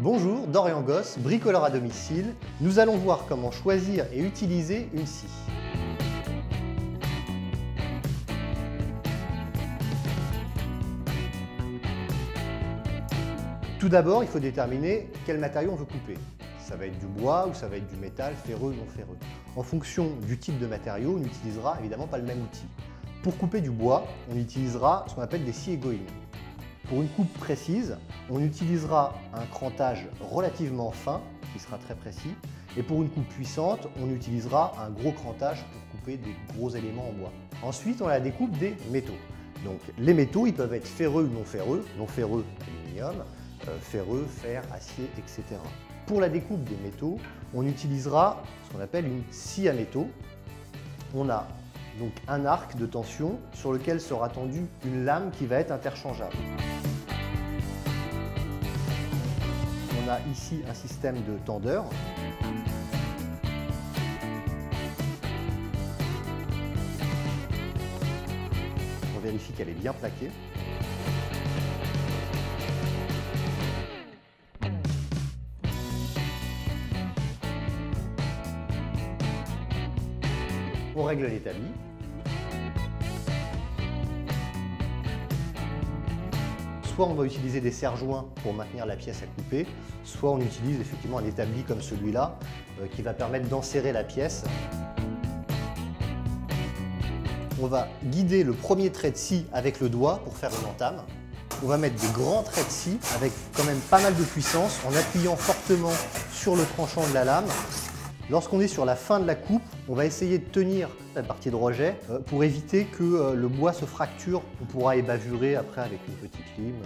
Bonjour, Dorian Gosse, bricoleur à domicile. Nous allons voir comment choisir et utiliser une scie. Tout d'abord, il faut déterminer quel matériau on veut couper. Ça va être du bois ou ça va être du métal, ferreux ou non ferreux. En fonction du type de matériau, on n'utilisera évidemment pas le même outil. Pour couper du bois, on utilisera ce qu'on appelle des scies Egoin. Pour une coupe précise, on utilisera un crantage relativement fin, qui sera très précis, et pour une coupe puissante, on utilisera un gros crantage pour couper des gros éléments en bois. Ensuite, on a la découpe des métaux. Donc les métaux, ils peuvent être ferreux ou non ferreux, aluminium, ferreux, fer, acier, etc. Pour la découpe des métaux, on utilisera ce qu'on appelle une scie à métaux. On a donc un arc de tension sur lequel sera tendue une lame qui va être interchangeable. On a ici un système de tendeur. On vérifie qu'elle est bien plaquée. On règle l'établi. Soit on va utiliser des serre-joints pour maintenir la pièce à couper, soit on utilise effectivement un établi comme celui-là qui va permettre d'enserrer la pièce. On va guider le premier trait de scie avec le doigt pour faire une entame. On va mettre des grands traits de scie avec quand même pas mal de puissance en appuyant fortement sur le tranchant de la lame. Lorsqu'on est sur la fin de la coupe, on va essayer de tenir la partie de rejet pour éviter que le bois se fracture. On pourra ébavurer après avec une petite lime.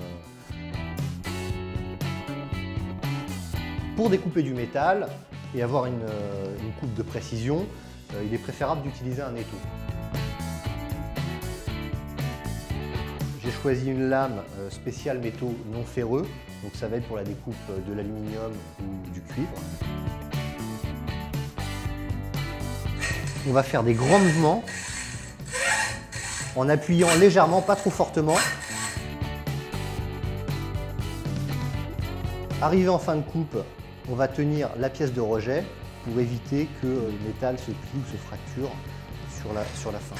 Pour découper du métal et avoir une coupe de précision, il est préférable d'utiliser un étau. J'ai choisi une lame spéciale métaux non ferreux, donc ça va être pour la découpe de l'aluminium ou du cuivre. On va faire des grands mouvements en appuyant légèrement, pas trop fortement. Arrivé en fin de coupe, on va tenir la pièce de rejet pour éviter que le métal se plie ou se fracture sur la fin.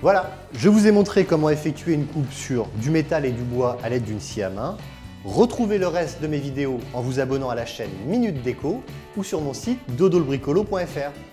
Voilà, je vous ai montré comment effectuer une coupe sur du métal et du bois à l'aide d'une scie à main. Retrouvez le reste de mes vidéos en vous abonnant à la chaîne Minute Déco ou sur mon site dodolbricolo.fr.